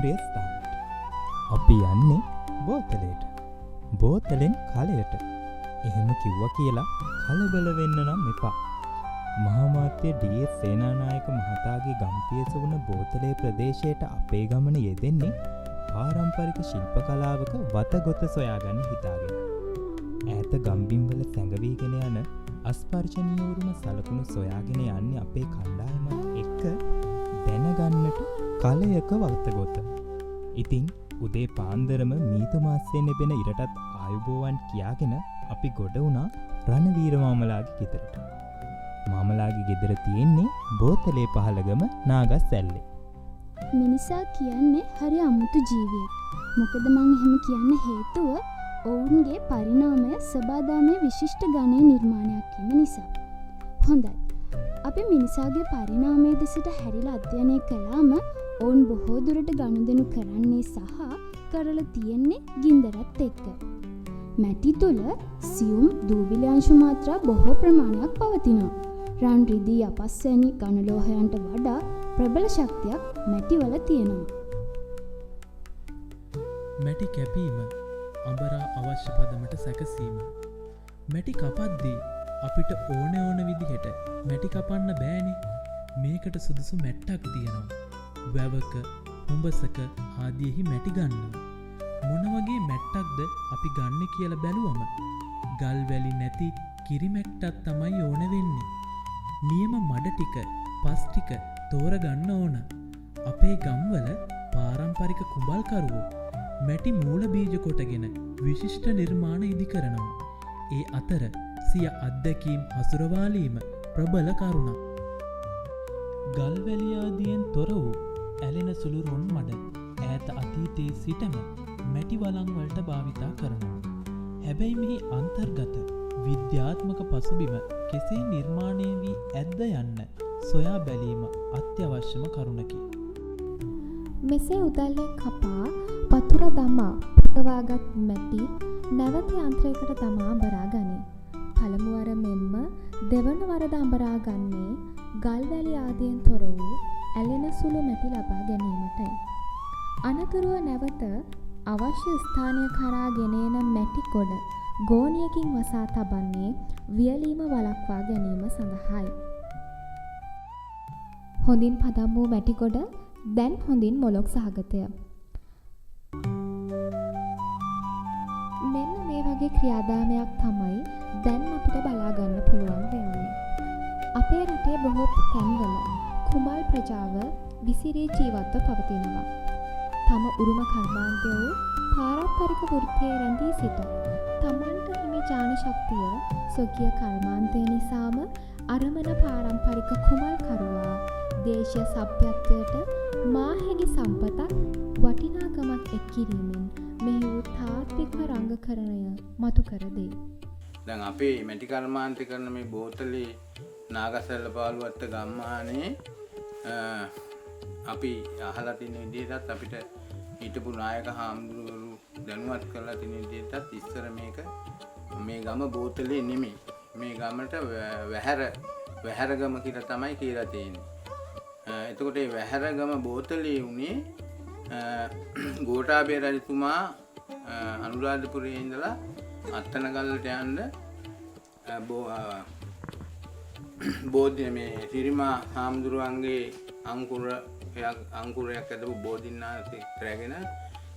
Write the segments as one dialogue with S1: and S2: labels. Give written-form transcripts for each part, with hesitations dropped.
S1: ප්‍රිය ස්ථානයට. අපි යන්නේ බෝතලයට. බෝතලෙන් කලයට. එහෙම කිව්වා කියලා කලබල වෙන්න නම් එපා. මහාමාත්‍ය ඩී.එස්. සේනානායක මහතාගේ ගම්පියස වුණ බෝතලේ ප්‍රදේශයට අපේ ගමන යෙදෙන්නේ පාරම්පරික ශිල්ප කලාවක වතගොත සොයාගන්න හිතාගෙන. ඈත ගම්බිම්වල සැඟවීගෙන යන අස්පර්ශනීය උරුම සලකුණු සොයාගෙන යන්නේ අපේ කණ්ඩායමත් එක්ක දැනගන්නට කලයක වතගොත. ඉතින් උදේ පාන්දරම මීතු මාසයේ නෙබෙන ඉරටත් ආයුබෝවන් කියාගෙන අපි ගොඩ වුණා රණවීර මාමලාගේ ගෙදරට. මාමලාගේ ගෙදර තියෙන්නේ බෝතලේ පහළගම නාගස් ඇල්ලේ.
S2: මිනිසා කියන්නේ හරි අමුතු ජීවියෙක්. මොකද මං එහෙම කියන්න හේතුව ඔවුන්ගේ පරිණාමය සබාදාමයේ විශිෂ්ට ගණයේ නිර්මාණයක් වීම නිසා. හොඳයි. අපි මිනිසාගේ පරිණාමය දෙසට හැරිලා අධ්‍යයනය කළාම ඔවුන් බොහෝ දුරට ගනුදෙනු කරන්නේ සහ කරලා තියෙන්නේ ගින්දරත් එක්ක. මැටි තුල සියුම් දූවිලි අංශු මාත්‍රා බොහෝ ප්‍රමාණයක් පවතිනවා. රන් රිදී අපස් වැනි ඝන ලෝහයන්ට වඩා ප්‍රබල ශක්තියක් මැටිවල තියෙනවා.
S3: මැටි කැපීම අඹරා අවශ්‍ය පදමට සැකසීම. මැටි කපද්දී අපිට ඕන විදිහට මැටි කපන්න බෑනේ. මේකට සුදුසු මැට්ටක් තියෙනවා. වැවක, හුඹසක ආදීෙහි මැටි ගන්නවා. මොන වගේ මැට්ටක්ද අපි ගන්න කියලා බැලුවම ගල් වැලි නැති කිරි මැට්ටක් තමයි ඕන වෙන්නේ. නියම මඩ ටික, පස් ටික තෝරගන්න ඕන. අපේ ගම්වල පාරම්පරික කුඹල්කරුවෝ මැටි මූල බීජ කොටගෙන විශිෂ්ට නිර්මාණ ඉදි කරනවා. ඒ අතර සිය අත්දැකීම් හසුරවාලීම ප්‍රබල කරුණක්. ගල්වැලි ආදියෙන් තොර වූ ඇලෙන සුළු රොන් මඩ ඈත අතීතයේ සිටම මැටි වලං වලට භාවිතා කරනවා. හැබැයි මෙහි අන්තර්ගත විද්‍යාත්මක පසුබිම කෙසේ නිර්මාණය වී ඇද්ද යන්න සොයා බැලීම අත්‍යවශ්‍යම කරුණකි.
S4: මෙසේ උදැල්ලෙන් කපා වතුර දමා පුරවාගත් මැටි නැවත යන්ත්‍රයකට දමා අඹරා ගනී. පළමු වර මෙන්ම දෙවන වරද අඹරා ගන්නේ ගල්වැලි ආදියෙන් තොර වූ ඇලෙන සුළු මැටි ලබා ගැනීමටයි. අනතුරුව නැවත අවශ්‍ය ස්ථානය කරා ගෙන එන මැටි ගොඩ ගෝණියකින් වසා තබන්නේ වියලීම වළක්වා ගැනීම සඳහායි. හොඳින් පදම් වූ මැටි ගොඩ දැන් හොඳින් මොලොක් සහගතය. මෙන්න මේ වගේ ක්‍රියාදාමයක් තමයි දැන් අපිට බලා ගන්න පුළුවන් වෙන්නේ. අපේ රටේ බොහෝ තැන්වල කුඹල් ප්‍රජාව විසිරී ජීවත්ව පවතිනවා. තම උරුම කර්මාන්තය වූ පාරම්පරික වෘත්තියේ රැඳී සිට තමන්ට හිමි ඥාන ශක්තිය ස්වකීය කර්මාන්තය නිසාම අරමන පාරම්පරික කුඹල්කරුවා දේශීය සભ્યත්වයට මාහෙලි සම්පතක් වටිනාකමක් එක් කිරීමෙන් මෙහි වූ තාත්වික රංගකරණය මතු කර දෙයි.
S5: දැන් අපේ මැටි කර්මාන්තය කරන මේ බෝතලේ නාගසැල්ල පාළුවත්ත ගම්මානේ අපි අහලා තියෙන විදිහටත් අපිට හිටපු නායක හාමුදුරුවෝ දැනුවත් කරලා තියෙන විදිහටත් ඉස්සර මේ ගම බෝතලේ නෙමෙයි. මේ ගමට වැහැරගම කියලා තමයි කියලා තියෙන්නේ. එතකොට මේ වැහැරගම බෝතලේ උනේ ගෝඨාභය රජතුමා අනුරාධපුරයේ ඉඳලා අත්තනගල්ලට යන්න බෝධි මේ සිරිමා හාමුදුරුවන්ගේ අංකුරයක් ඇදපු බෝධින්නාථෙක් රැගෙන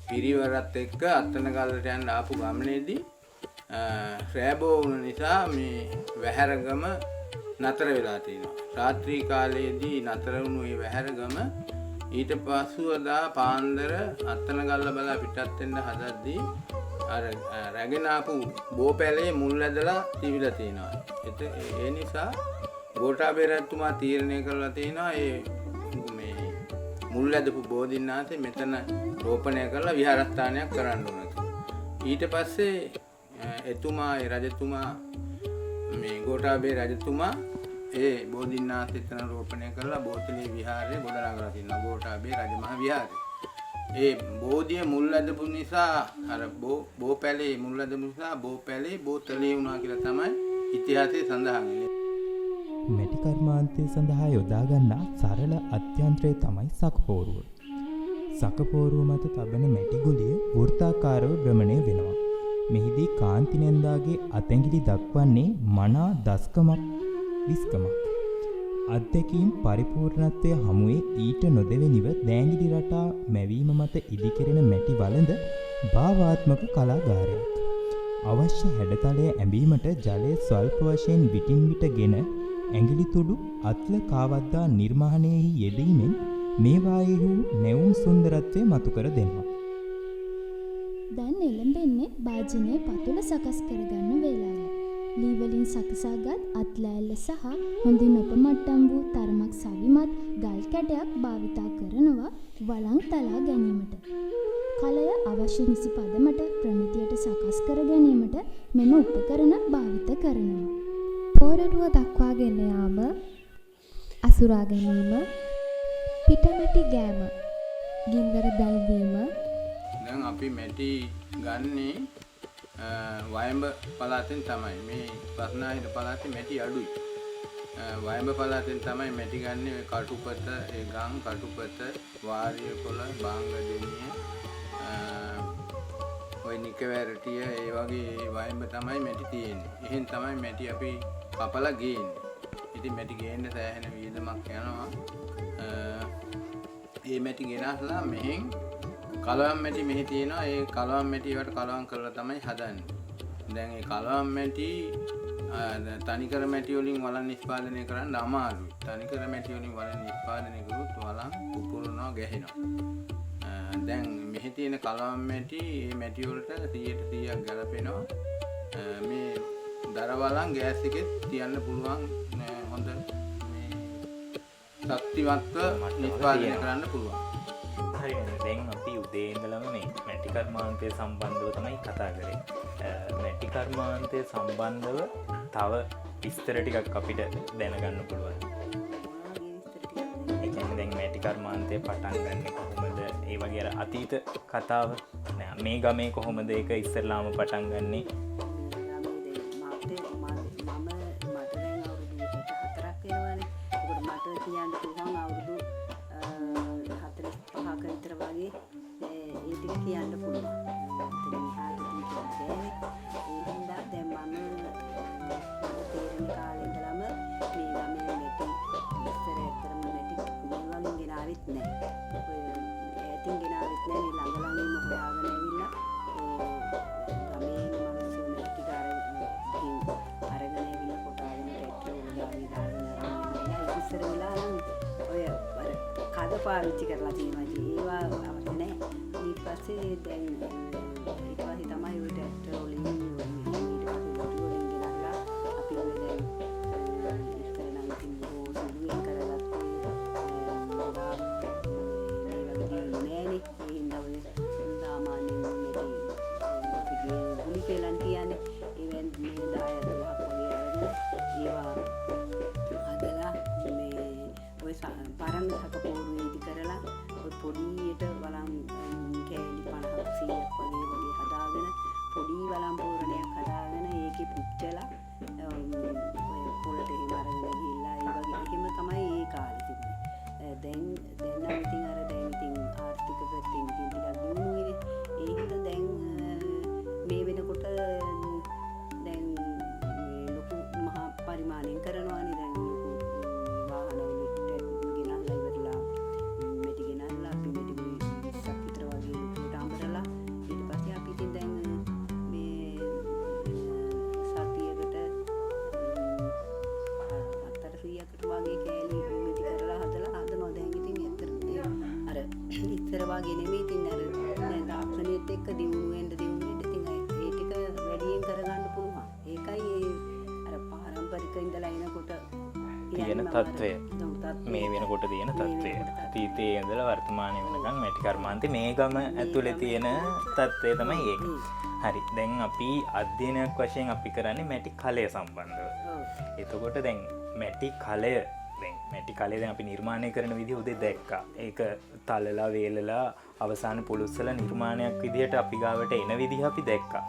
S5: පිරිවරත් එක්ක අත්තනගල්ලට යන්න ආපු ගමනේදී රෑබෝ වුණ නිසා මේ වැහැරගම නතර වෙලා තියෙනවා. රාත්‍රී කාලයේදී නතර වුණු මේ වැහැරගම ඊට පස්සුවදා පාන්දර අත්තනගල්ල බලා පිටත් වෙන්න හදද්දී අර රැගෙන ආපු බෝපැලේ මුල් ඇදලා තිබිලා තියෙනවා. ඒ නිසා ගෝඨාභය රජතුමා තීරණය කරලා තියෙනවා මේ මුල් ඇදපු බෝධින්නාථේ මෙතන රෝපණය කරලා විහාරස්ථානයක් කරන්න ඕන කියලා. ඊට පස්සේ රජතුමා මේ ගෝඨාභය රජතුමා ඒ බෝධින්නාථ එතන රෝපණය කරලා බෝතලේ විහාරය ගොඩනගලා තියෙනවා. ගෝඨාභය රජමහා විහාරය. ඒ බෝධිය මුල් ඇදපු නිසා අර බෝපැලේ මුල් ඇදපු නිසා බෝපැලේ බෝතලේ වුණා කියලා තමයි ඉතිහාසයේ සඳහන් වෙන්නේ.
S1: මැටි කර්මාන්තය සඳහා යොදා ගන්නා සරල අත්‍යන්ත්‍රය තමයි සක්පෝරුව. සකපෝරුව මත තබන මැටිගුලිය වෘත්තාකාරව භ්‍රමණය වෙනවා. මෙහිදී කාන්ති නැන්දාගේ අතැඟිලි දක්වන්නේ මනා දස්කමක් විස්කමක්. අත්දැකීම් පරිපූර්ණත්වය හමුවේ ඊට නොදෙවෙනිව දෑංගිලි රටා මැවීම මත ඉදිකෙරෙන මැටි වළඳ භාවාත්මක කලාගාරයක්. අවශ්‍ය හැඩතලය ඇඹීමට ජලය ස්වල්ප වශයෙන් විටින් විට ගෙන ඇඟිලි තුඩු අත්ල කාවද්දා නිර්මාණයෙහි යෙදීමෙන් මේවායෙහි නැවුම් සුන්දරත්වය මතු කර දෙනවා.
S2: දැන් එළඹෙන්නේ භාජනයේ පතුල සකස් කරගන්න වේලාව. ලී වලින් සකසාගත් අත්ලෑල්ල සහ හොඳින් ඔපමට්ටම් වූ තරමක් සවිමත් ගල් කැටයක් භාවිතා කරනවා වළං තලා ගැනීමට. කලය අවශ්‍ය නිසි පදමට ප්‍රමිතියට සකස් කර ගැනීමට මෙම උපකරණ භාවිත කරනවා.
S4: පෝරණුව දක්වා ගෙන යාම, අසුරා ගැනීම, පිටමැටි ගෑම, ගින්දර දැල්වීම.
S5: දැන් අපි මැටි ගන්නේ වයඹ පළාතෙන් තමයි. මේ පස්නාහිර පළාතේ මැටි අඩුයි. වයඹ පළාතෙන් තමයි මැටි ගන්නේ. ඔය කටුපත, ඒ ගම් කටුපත, වාරිය කොළ, බාංගදෙනිය, ඔය නිකවැරටිය, ඒ වගේ වයඹ තමයි මැටි තියෙන්නේ. එහෙන් තමයි මැටි අපි කපලා ගේන්නේ. ඉතින් මැටි ගේන්න සෑහෙන වියදමක් යනවා. ඒ මැටි ගෙනස්ලා මෙහෙන් කලවම් මැටි මෙහි තියෙනවා. ඒ කලවම් මැටි වලට කලවම් කරලා තමයි හදන්නේ. දැන් ඒ කලවම් මැටි තනිකර මැටි වලින් වලන් නිෂ්පාදනය කරන්න අමාරුයි. තනිකර මැටි වලින් වලන් නිෂ්පාදනය කළොත් වලන් පුපුරනවා ගැහෙනවා. දැන් මෙහි තියෙන කලවම් මැටි මේ මැටි වලට 100% ගැලපෙනවා. මේ දර වලන් ගෑස් එකේ තියන්න පුළුවන් හොඳ මේ ශක්තිමත්ව නිෂ්පාදනය කරන්න පුළුවන්.
S1: හරි දැන් අපි උදේ ඉඳලම මේ මැටි කර්මාන්තය සම්බන්ධව තමයි කතා කරේ. මැටි කර්මාන්තය සම්බන්ධව තව විස්තර ටිකක් අපිට දැනගන්න පුළුවන්. ඒ කියන්නේ දැන් මැටි කර්මාන්තය පටන් ගන්න කොහොමද? ඒ වගේ අර අතීත කතාව මේ ගමේ කොහොමද ඒක ඉස්සෙල්ලාම පටන් ගන්නේ?
S6: කියන්න පුළුවන්. දැන් මම තේරෙන කාලේ ඉඳලම මේ ගමේ නැටි ඉස්සර ඇත්තටම නැටි වලින් ගෙනාවිත් නැහැ. ඔය ඈතින් ගෙනාවිත් නැහැ. මේ ළඟ ළඟින්ම හොයාගෙන ඇවිල්ලා ගමේ මිනිස්සු නැටි අරගෙන ඇවිල්ලා කොටාගෙන ට්‍රැක්ටර් වල දාගෙන ආවා. ඉස්සර වෙලා නම් ඔය කඩ පාවිච්චි කරලා තියෙනවා. ඒවා අවශ්‍ය නැහැ. ඊට පස්සේ දැන් ඊට පස්සේ තමයි ඔය ට්‍රැක්ටර් වලින් ඊට පස්සේ බොටු වලින් ගෙනල්ලා අපි ඔය දැන් ඉස්සර නම් ඉතින් සුළුෙන් කරගත්තේ ඒ වගේ නෑනේ. ඒ හින්දා ඔය සාමාන්‍යයෙන් මේ ගුලි පෙලන් කියන්නේ ඒවෙන් මේ 10 12ක් වගේ අරගෙන ඒවා හදලා මේ ඔය පරණ සකපෝරුවේ ඉදි කරලා ඔය පොඩියට වලන් කෑලි 50ක් 100ක් වගේ හදාගෙන පොඩි වලම් පෝරණයක් හදාගෙන ඒකේ පුච්චලා ඔය පොළට එහෙම අරගෙන ගිහිල්ලා ඒ වගේ එහෙම තමයි ඒ කාලේ තිබුණේ. දැන් නම් ඉතින් අර දැන් ඉතින් ආර්ථික පැත්තෙන් ඉතින් ටිකක් දියුණුවනේ. ඒ හින්දා දැන් මේ වෙනකොට දැන් මේ ලොකු මහා පරිමාණයෙන් කරනවානේ. දැන් ලොකු වාහන වලින් ගෙනල්ලා ඉවරලා මෙටි ගෙනල්ලා අපි මෙටි 20ක් විතර වගේ ලොකුට අඹරලා ඊට පස්සේ අපි ඉතින් දැන් මේ සතියකට 400කට වගේ කෑලි මෙටි කරලා හදලා හදනවා. දැන් ඉතින් අර ඉස්සර වගේ නෙමෙයි. ඉතින් අර දැන් තාක්ෂණයත් එක්ක දියුණු වෙන්න ඉතින් ඒ ටික වැඩියෙන් කරගන්න පුළුවන්. ඒකයි අර පාරම්පරික ඉඳලා එනකොට
S1: තියෙන තත්ත්වය මේ වෙනකොට තියෙන තත්ත්වය. අතීතයේ ඉඳලා වර්තමානය වෙනකන් මැටි කර්මාන්තේ මේ ගම ඇතුලේ තියෙන තත්ත්වය තමයි ඒක. හරි. දැන් අපි අධ්‍යයනයක් වශයෙන් අපි කරන්නේ මැටි කලය සම්බන්ධව. එතකොට දැන් මැටි කලය දැන් අපි නිර්මාණය කරන විදිහ උදේ දැක්කා. ඒක තලලා වේලලා අවසාන පුලුස්සලා නිර්මාණයක් විදිහට අපි ගාවට එන විදිහ අපි දැක්කා.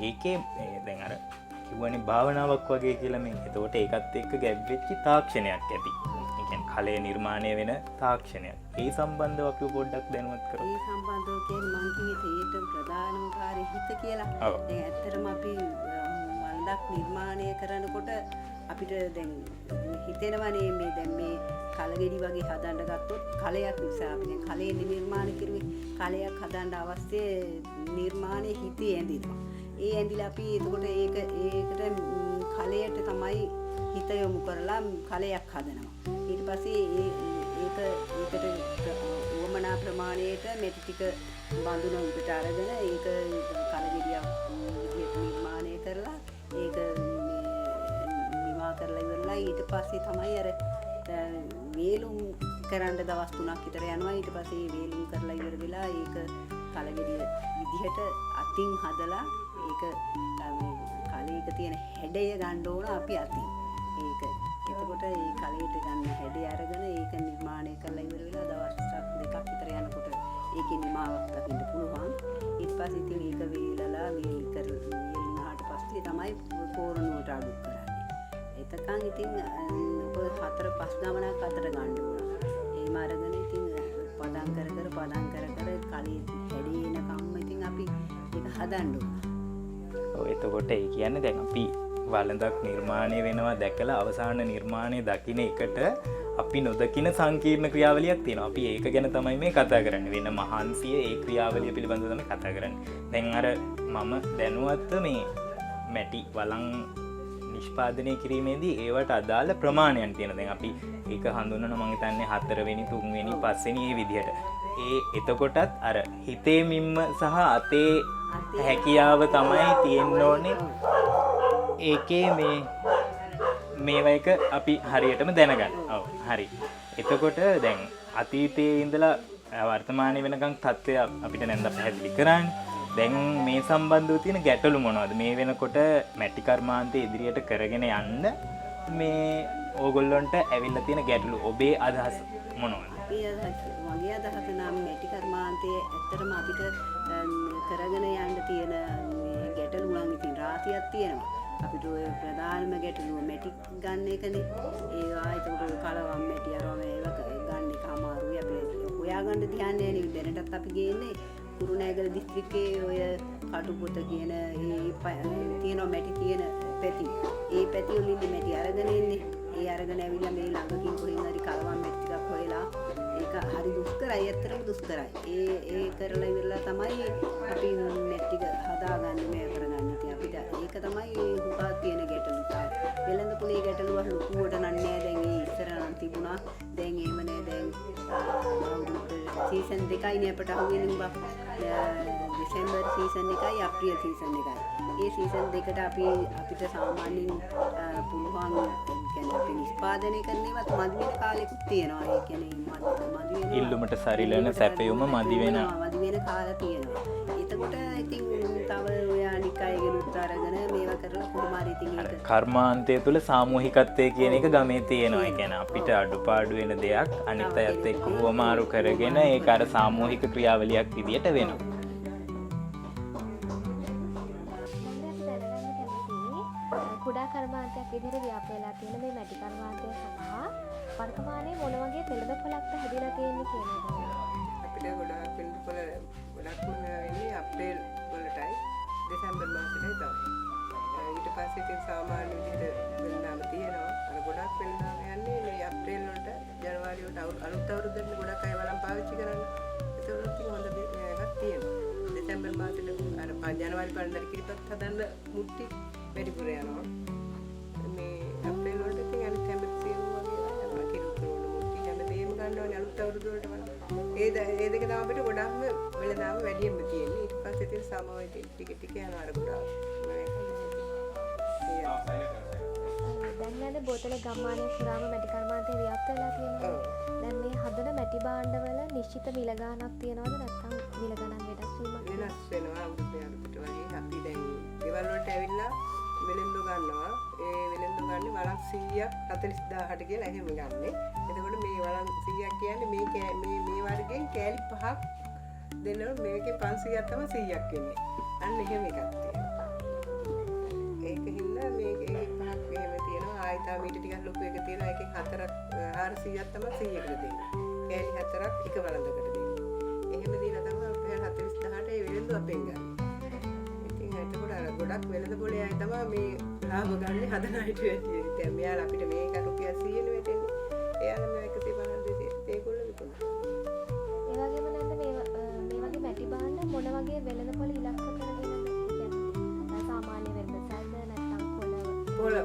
S1: ඒකේ දැන් අර කිව්වනේ භාවනාවක් වගේ කියලා මේ. එතකොට ඒකත් එක්ක ගැබ් වෙච්ච තාක්ෂණයක් ඇති. ඒ කියන්නේ කලය නිර්මාණය වෙන තාක්ෂණයක්. ඒ සම්බන්ධව අපි පොඩ්ඩක් දැනුවත් කරමු.
S6: ඒ සම්බන්ධව කියන්නේ මං කිව්වේ තේට ප්‍රධානම කාර්යය හිත කියලා.
S1: ඔව්.
S6: දැන් ඇත්තටම අපි වළඳක් නිර්මාණය කරනකොට අපිට දැන් හිතෙනවනේ මේ දැන් මේ කලගෙඩි වගේ හදන්න ගත්තොත් කලයක් නිසා අපි දැන් කලේ නිර්මාණය කරුවේ කලයක් හදන්න අවශ්‍ය නිර්මාණයේ හිතේ ඇඳිනවා. ඒ ඇඳිලා අපි එතකොට ඒකට කලයට තමයි හිත යොමු කරලා කලයක් හදනවා. ඊට පස්සේ ඒකට වමනා ප්‍රමාණයට මෙටි ටික බඳුන උඩට අරගෙන ඒක කලගෙඩියක් නිර්මාණය කරලා ඒක නිමා කරලා ඉවරලා ඊට පස්සේ තමයි අර වේලුම් කරන්න දවස් 3ක් විතර යනවා. ඊට පස්සේ වේලුම් කරලා ඉවර වෙලා ඒක කලගෙඩිය විදිහට අතින් හදලා ඒක කලයක තියෙන හැඩය ගන්න ඕන අපි අතින්. ඒක එතකොට ඒ කලයට ගන්න හැඩය අරගෙන ඒක නිර්මාණය කරලා ඉවර වෙලා දවස් 2ක් විතර යනකොට ඒකේ නිමාවක් දකින්න පුළුවන්. ඊට පස්සේ ඉතින් ඒක වේලලා වුණාට පස්සේ තමයි පෝරණුවට අඩු කරන්නේ. එතකන් ඉතින් ඔබ 4-5 ගමනක් අතර ගන්න ඕන. ඒම අරගෙන ඉතින් පදම් කර කලේ හැඩේ එනකම්ම ඉතින් අපි ඒක හදන්න ඕන.
S1: ඔව් එතකොට ඒ කියන්නේ දැන් අපි වළඳක් නිර්මාණය වෙනවා දැකලා අවසාන නිර්මාණය දකින්න එකට අපි නොදකින සංකීර්ණ ක්‍රියාවලියක් තියෙනවා. අපි ඒක ගැන තමයි මේ කතා කරන්නේ. වෙන මහන්සිය ඒ ක්‍රියාවලිය පිළිබඳව තමයි කතා කරන්නේ. දැන් අර මම දැනුවත් මේ මැටි වළං නිෂ්පාදනය කිරීමේදී ඒවට අදාළ ප්‍රමාණයන් තියෙනවා. දැන් අපි ඒක හඳුන්වන මම හිතන්නේ 4 වෙනි 3 වෙනි 5 වෙනි මේ විදිහට. එතකොටත් අර හිතේ මිම්ම සහ අතේ හැකියාව තමයි තියෙන්න ඕනේ. ඒකේ මේවා එක අපි හරියටම දැනගන්න. ඔව් හරි. එතකොට දැන් අතීතයේ ඉඳලා වර්තමානයේ වෙනකන් තත්ත්වය අපිට නැන්ද පැහැදිලි කරන්නේ. දැන් මේ සම්බන්ධව තියෙන ගැටලු මොනවද? මේ වෙනකොට මැටි කර්මාන්තය ඉදිරියට කරගෙන යන්න මේ ඕගොල්ලන්ට ඇවිල්ලා තියෙන ගැටලු ඔබේ අදහස මොනවද?
S6: මගේ අදහස නම් මැටි කර්මාන්තයේ ඇත්තටම අපිට කරගෙන යන්න තියෙන ගැටලු නම් ඉතින් රාශියක් තියෙනවා. අපිට ඔය ප්‍රධානම ගැටලුව මැටි ගන්න එකනේ. ඒවා ඒකට කලවම් මැටි අරවම ඒවා ගන්න එක අමාරුයි. අපි හොයාගන්න තියන්නේ නේ. දැනටත් අපි ගේන්නේ කුරුණෑගල දිස්ත්‍රික්කයේ ඔය කටුපොත කියන තියෙන මැටි තියෙන පැති. ඒ පැති වලින් මැටි අරගෙන ඉන්නේ. ඒ අරගෙන ඇවිල්ලා මේ ළඟකින් කොහෙන් හරි කලවම් මැටි ටිකක් හොයලා ඒක හරි දුෂ්කරයි. ඇත්තටම දුෂ්කරයි. ඒ කරලා ඉවරලා තමයි අපි මැටි හදාගන්නේ මේ කරගන්නේ. ඉතින් අපිට ඒක තමයි හුඟක් තියෙන ගැටලු. වෙළඳ පොලේ ගැටලුව ලොකුවට නන්නේ. දැන් ඒ ඉස්සර නම් තිබුණා. දැන් එහෙම නෑ. දැන් සීසන් දෙකයිනේ අපට අහුවෙන්නේ බා. දෙසැම්බර් සීසන් එකයි අප්‍රේල් සීසන් එකයි. ඒ සීසන් දෙකට අපිට සාමාන්‍යයෙන් පුළුවන් කියන්නේ අපි නිෂ්පාදනය කරන්නේවත් මදි වෙන කාලෙකුත් තියෙනවා. ඒ කියන්නේ මදි වෙන
S1: ඉල්ලුමට සරිලන සැපයුම මදි වෙන
S6: කාල තියෙනවා. එතකොට ඉතින් තව ඔය අනික් අයගෙනුත් අරගෙන මේවා කරලා කොහොම හරි ඉතින් ඒක
S1: කර්මාන්තය තුළ සාමූහිකත්වය කියන එක ගමේ තියෙනවා. ඒ කියන්නේ අපිට අඩුපාඩු වෙන දෙයක් අනිත් අයත් එක්ක හුවමාරු කරගෙන ඒක අර සාමූහික ක්‍රියාවලියක් විදියට වෙනවා.
S4: කුඩා කර්මාන්තයක් විදිහට ව්‍යාප්ත වෙලා තියෙන මේ මැටි කර්මාන්තය සඳහා වර්තමානයේ මොන වගේ වෙළඳපොළක්ද හැදිලා තියෙන්නේ කියන එක.
S7: අපිට ගොඩාක් වෙළඳපොළ ගොඩක්ම වෙන්නේ අප්‍රේල් වලටයි දෙසැම්බර් මාසෙටයි තමයි. ඊට පස්සේ ඉතින් සාමාන්‍ය විදිහට වෙළඳාම තියෙනවා. අර ගොඩක් වෙළඳාම යන්නේ මේ අප්‍රේල් වලට ජනවාරි වලට අලුත් අවුරුද්දට ගොඩක් අය වළම් පාවිච්චි කරන්නේ. ඒතකොට ඉතින් හොඳ එකක් තියෙනවා. දෙසැම්බර් මාසෙට අර ජනවාරි පන්දර කිරිපත් හදන්න මුට්ටි වැඩිපුර යනවා. මේ අප්‍රේල් වලට ඉතින් අනිත් හැම සියලු වගේ යනවා කිරිපත් වල මුට්ටි හැමදේම ගන්නවනේ අලුත් අවුරුදු වලට වල. ඒ දෙක තමයි අපිට ගොඩක්ම වෙළඳාම වැඩියෙන්ම තියෙන්නේ. ඊට පස්සේ ඉතින් සමෝය ටික යනවා අර ගොඩාක්.
S4: දැන් නේද බෝතල ගම්මානයේ පුරාම මැටි කර්මාන්තය ව්‍යාප්ත වෙලා තියෙනවා. දැන් මේ හදන මැටි භාණ්ඩවල නිශ්චිත මිල ගාණක් තියනවද නැත්නම් මිල ගණන් වෙනස් වීමක්
S7: වෙනස් වෙනවා අවුරුද්දකට වගේ. අපි දැන් ගෙවල් වලට ඇවිල්ලා වෙළඳ ගන්නවා. ඒ වෙළඳ ගන්නේ වළං 100ක් 40000ට කියලා එහෙම ගන්නෙ. එතකොට මේ වළං 100ක් කියන්නේ මේ වර්ගයෙන් කෑලි 5ක් දෙනවා. මේකේ 500ක් තමයි 100ක් වෙන්නේ. අන්න එහෙම එකක් තියෙනවා. ඒක හින්දා මේකේ 5ක් එහෙම තියෙනවා. ආයිතා මීට ටිකක් ලොකු එක තියෙනවා. ඒකෙන් 400ක් තමයි 100කට දෙන්නේ. කෑලි 4ක් එක වළඳකට දෙන්නේ. එහෙම දීලා තමයි රුපියල් 40000ට ඒ වෙළඳ අපෙන් ගන්න. ඉතින් එතකොට අර ගොඩක් වෙළඳ පොලේ අය තමයි මේ ලාභ ගන්න හදන අයට වැඩි. දැන් මෙයාලා අපිට මේක රුපියල් 100 නේ වෙටෙන්නේ. එයාලා මේ 150 ඒගොල්ලෝ විකුණනවා.
S8: ඒ වගේම නැද්ද මේ වගේ මැටි බාන්න මොන වගේ වෙළඳපොළ ඉලක්ක කරගෙනද කියන්නේ සාමාන්‍ය වෙළඳසල්ද නැත්නම්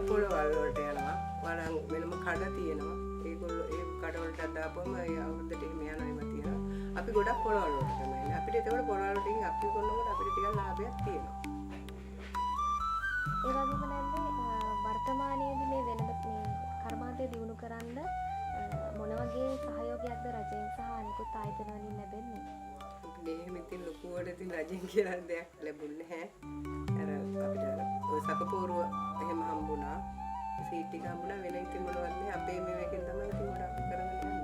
S7: පොළවල් වලට යනවා. වරන් වෙනම කඩ තියෙනවා. ඒගොල්ලෝ ඒ කඩ වලට දාපුවම ඒ අවුරුද්දට එහෙම යනවා එහෙම තියෙනවා. අපි ගොඩක් පොළවල් වලට තමයි එන්නේ. අපිට ඒකවල පොළවල් වලින් අපි කරනකොට අපිට ටිකක් ලාභයක් තියෙනවා.
S8: ඒ වගේම නැද්ද වර්තමානයේදී මේ වෙළඳ මේ කර්මාන්තය දියුණු කරන්න මොන වගේ සහයෝගයක්ද රජයෙන් සහ අනිකුත් ආයතන වලින් ලැබෙන්නේ?
S7: මේ මෙතන ලොකුවට ඉතින් රජෙන් කියලා දෙයක් ලැබුණේ නැහැ. අර අපිට ඔය සකපෝරුව එහෙම හම්බුණා. සීට් එක හම්බුණා වෙන ඉතින් මොනවද මේ අපේ මේකෙන් තමයි ඉතින් ගොඩක් කරගෙන යන්නේ.